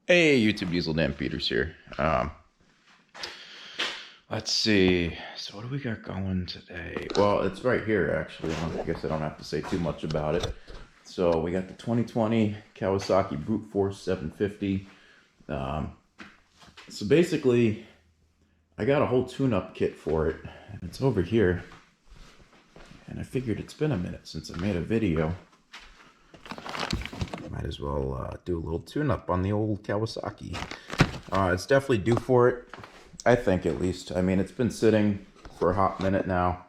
Hey, YouTube Diesel Dan Peters here. Let's see. So what do we got going today? Well, it's right here actually. I guess I don't have to say too much about it. So we got the 2020 Kawasaki Bruteforce 750. So basically, I got a whole tune-up kit for it, and it's over here. And I figured it's been a minute since I made a video. Might as well do a little tune-up on the old Kawasaki. It's definitely due for it, I think, at least. I mean, it's been sitting for a hot minute now.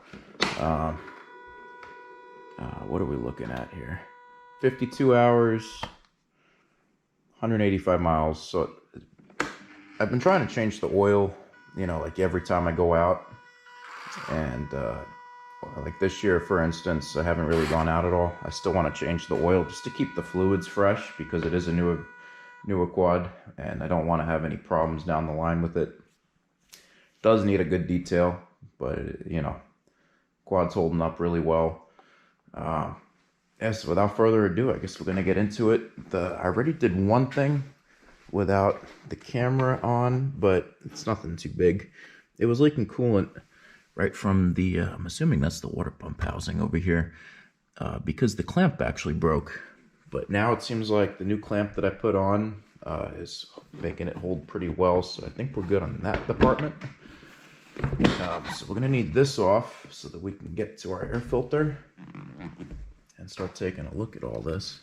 What are we looking at here? 52 hours, 185 miles. So I've been trying to change the oil, like every time I go out. And like this year, for instance, I haven't really gone out at all. I still want to change the oil just to keep the fluids fresh because it is a newer quad, and I don't want to have any problems down the line with it. Does need a good detail, but quad's holding up really well. Yes, without further ado, I guess we're gonna get into it. I already did one thing without the camera on, but it's nothing too big. It was leaking coolant right from the, I'm assuming that's the water pump housing over here, because the clamp actually broke. But now it seems like the new clamp that I put on is making it hold pretty well, so I think we're good on that department. So we're gonna need this off so that we can get to our air filter and start taking a look at all this.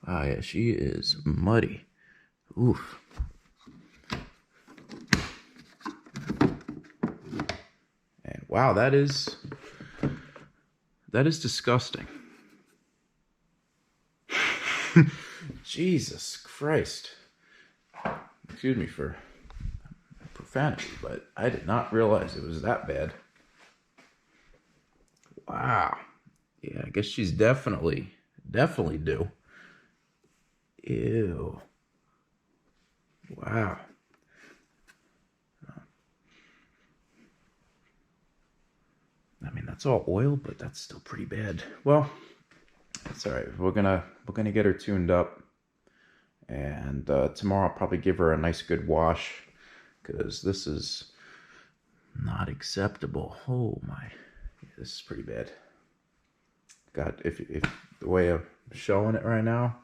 Yeah, she is muddy. Oof. And wow, that is disgusting. Jesus Christ. Excuse me for profanity, but I did not realize it was that bad. Wow. Yeah, I guess she's definitely due. Ew. Wow. I mean, that's all oil, but that's still pretty bad. Well, that's all right. We're gonna get her tuned up, and tomorrow I'll probably give her a nice good wash, because this is not acceptable. Oh my, yeah, this is pretty bad. God, if the way I'm showing it right now,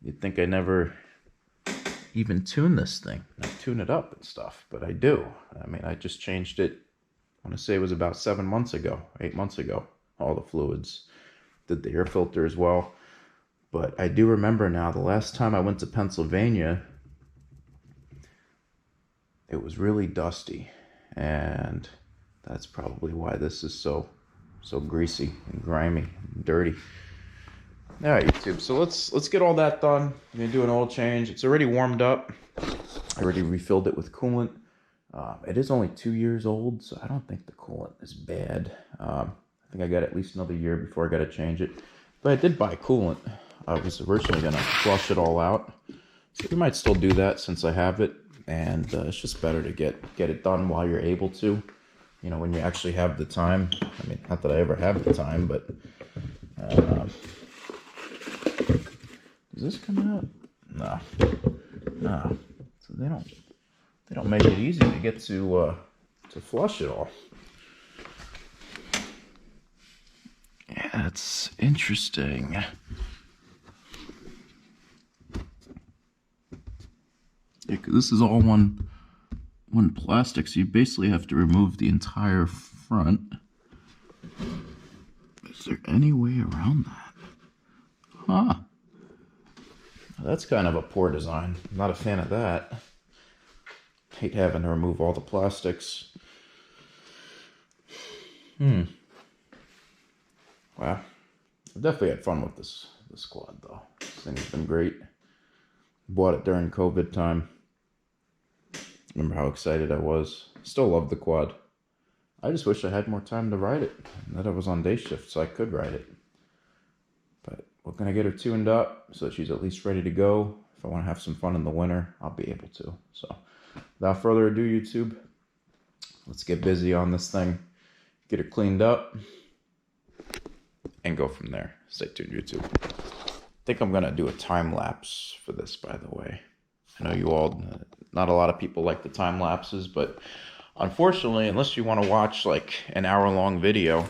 you'd think I never even tune this thing. I tune it up and stuff, but I do. I mean, I just changed it. I want to say it was about 8 months ago. All the fluids, did the air filter as well. But I do remember now, the last time I went to Pennsylvania, it was really dusty, and that's probably why this is so greasy and grimy and dirty. All right, YouTube. So let's get all that done. I'm gonna do an oil change. It's already warmed up. I already refilled it with coolant. It is only 2 years old, so I don't think the coolant is bad. I think I got at least another year before I got to change it. But I did buy coolant. I was originally gonna flush it all out, so we might still do that since I have it. And it's just better to get it done while you're able to. When you actually have the time. I mean, not that I ever have the time, but does this come out? No. So they don't make it easy to get to flush it all. Yeah, that's interesting. Yeah, 'cause this is all one plastic, so you basically have to remove the entire front. Is there any way around that? Huh. That's kind of a poor design. I'm not a fan of that. Hate having to remove all the plastics. Wow. I've definitely had fun with this quad, though. This thing's been great. Bought it during COVID time. Remember how excited I was. Still love the quad. I just wish I had more time to ride it, and that I was on day shift so I could ride it. But we're gonna get her tuned up so that she's at least ready to go. If I want to have some fun in the winter, I'll be able to. So without further ado, YouTube, let's get busy on this thing, get her cleaned up, and go from there. Stay tuned, YouTube. I think I'm gonna do a time lapse for this, by the way. I know you all, not a lot of people like the time lapses, but unfortunately, unless you want to watch like an hour-long video,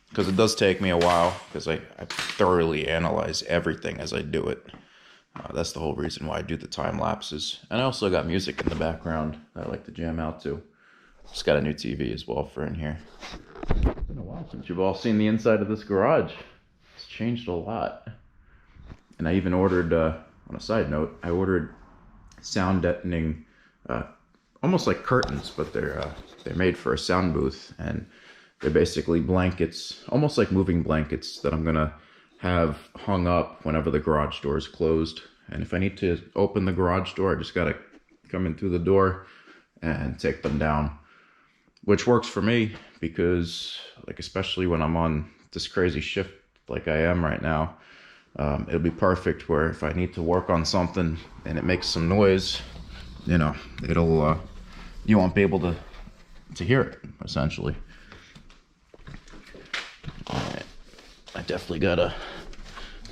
because it does take me a while, because I thoroughly analyze everything as I do it. That's the whole reason why I do the time lapses. And I also got music in the background that I like to jam out to. Just got a new TV as well for in here. It's been a while since you've all seen the inside of this garage. It's changed a lot. And I even ordered, on a side note, I ordered sound deadening, almost like curtains, but they're made for a sound booth, and they're basically blankets, almost like moving blankets that I'm gonna have hung up whenever the garage door is closed. And if I need to open the garage door, I just gotta come in through the door and take them down, which works for me because, like, especially when I'm on this crazy shift like I am right now, it'll be perfect where if I need to work on something and it makes some noise, you know, it'll you won't be able to hear it, essentially. All right. I definitely gotta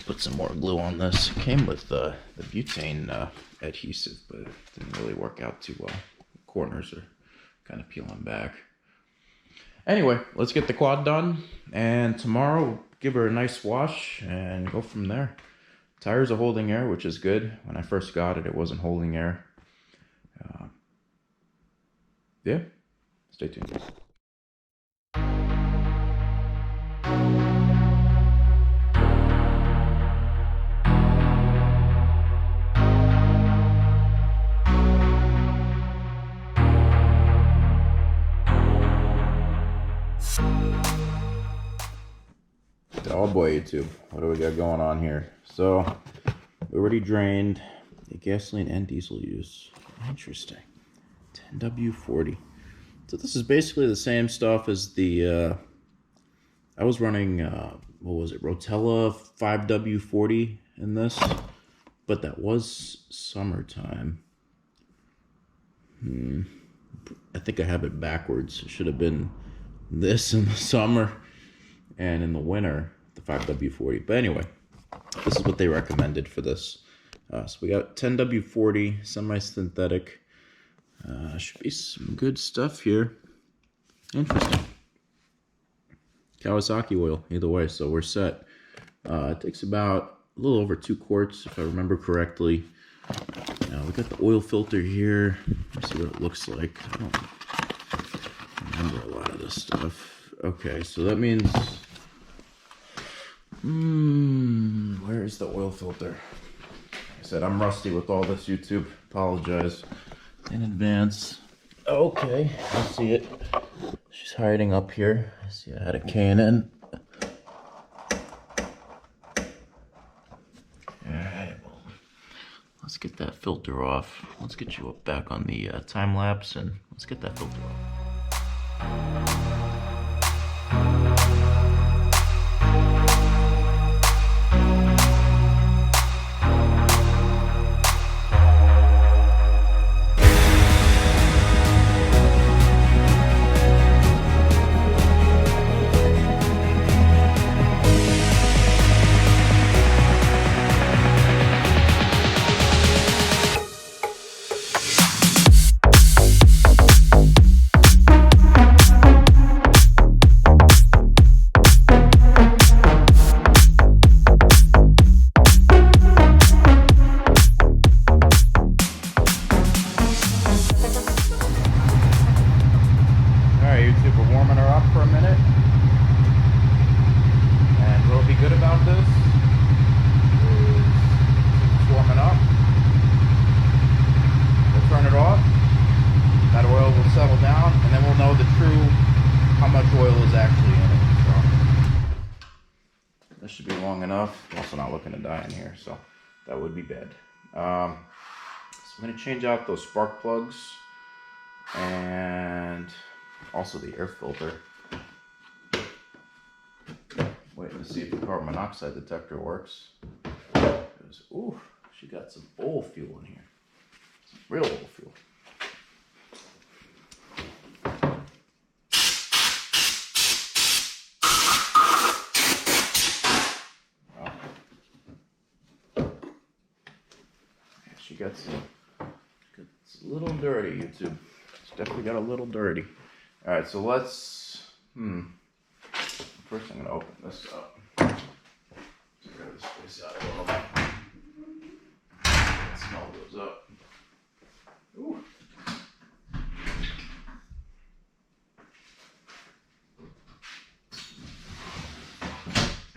put some more glue on this. It came with the butane adhesive, but it didn't really work out too well. The corners are kind of peeling back. Anyway, let's get the quad done, and tomorrow give her a nice wash and go from there. Tires are holding air, which is good. When I first got it, it wasn't holding air. Yeah, stay tuned. Oh boy, YouTube, what do we got going on here? So, we already drained the gasoline and diesel use. Interesting. 10W40. So this is basically the same stuff as the, I was running, what was it, Rotella 5W40 in this, but that was summertime. I think I have it backwards. It should have been this in the summer, and in the winter, the 5W40. But anyway, this is what they recommended for this. So we got 10W40, semi-synthetic. Should be some good stuff here. Interesting. Kawasaki oil, either way, so we're set. It takes about a little over 2 quarts, if I remember correctly. We got the oil filter here. Let's see what it looks like. I don't remember a lot of this stuff. Okay, so that means... where is the oil filter? Like I said, I'm rusty with all this, YouTube. Apologize in advance. Okay, I see it. She's hiding up here. I see I had a K&N. Alright, well, let's get that filter off. Let's get you back on the time lapse, and let's get that filter off. This should be long enough. I'm also not looking to die in here, so that would be bad. So I'm going to change out those spark plugs and also the air filter. Waiting to see if the carbon monoxide detector works. Because, ooh, she got some old fuel in here. Some real old fuel. gets a little dirty, YouTube. It's definitely got a little dirty. All right, so let's, first I'm gonna open this up. Get rid of this place out a little bit. That smell goes up. Ooh.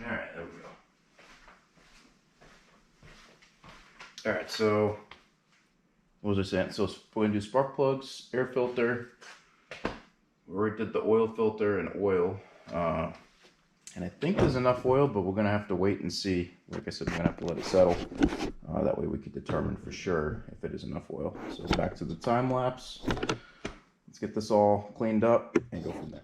All right, there we go. All right, so what was I saying? So we're gonna do spark plugs, air filter. We already did the oil filter and oil. And I think there's enough oil, but we're gonna have to wait and see. Like I said, we're gonna have to let it settle. That way we can determine for sure if it is enough oil. So back to the time lapse. Let's get this all cleaned up and go from there.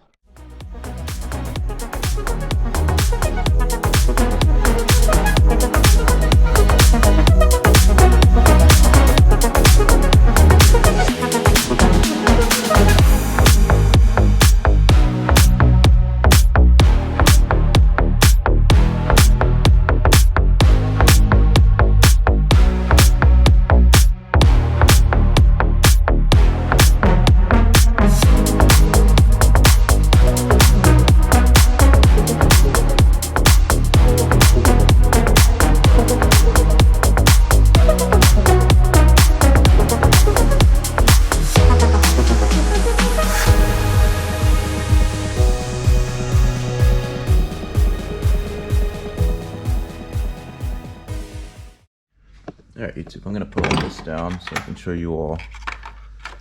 Alright YouTube, I'm going to put all this down so I can show you all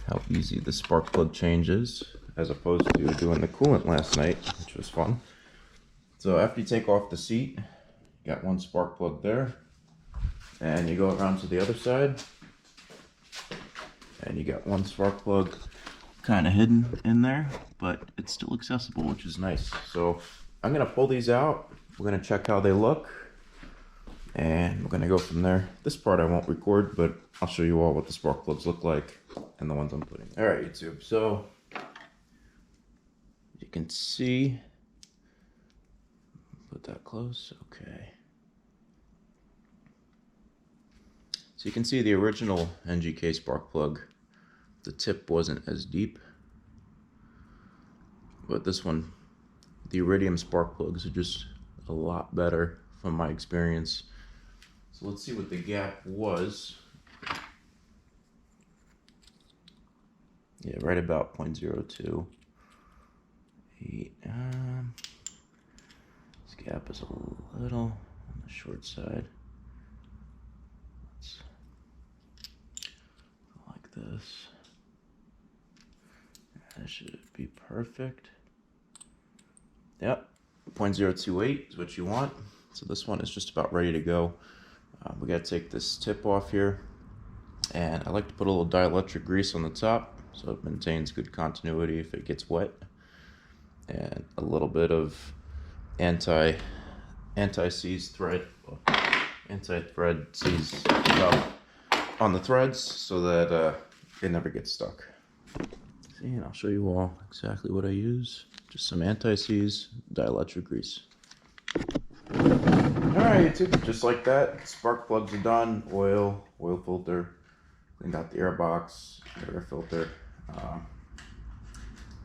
how easy the spark plug change is, as opposed to doing the coolant last night, which was fun. So after you take off the seat, you got one spark plug there, and you go around to the other side, and you got one spark plug kind of hidden in there, but it's still accessible, which is nice. So I'm going to pull these out, we're going to check how they look, and we're gonna go from there. This part I won't record, but I'll show you all what the spark plugs look like and the ones I'm putting. All right, YouTube, so you can see, put that close, okay. So you can see the original NGK spark plug, the tip wasn't as deep, but this one, the iridium spark plugs are just a lot better from my experience. So let's see what the gap was. Yeah, right about 0.02. This gap is a little on the short side. Let's go like this. That should be perfect. Yep, 0.028 is what you want. So this one is just about ready to go. We got to take this tip off here, and I like to put a little dielectric grease on the top so it maintains good continuity if it gets wet, and a little bit of anti-seize thread, anti-thread seize stuff on the threads so that it never gets stuck. See, and I'll show you all exactly what I use. Just some anti-seize dielectric grease. Alright YouTube, just like that, spark plugs are done, oil filter, cleaned out the air box, air filter,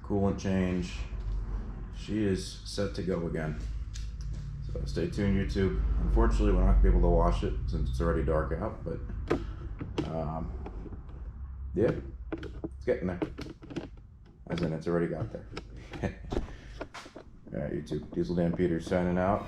coolant change. She is set to go again. So stay tuned YouTube. Unfortunately we're not going to be able to wash it since it's already dark out, but yeah, it's getting there. As in, it's already got there. Alright YouTube, Diesel Dan Peters signing out.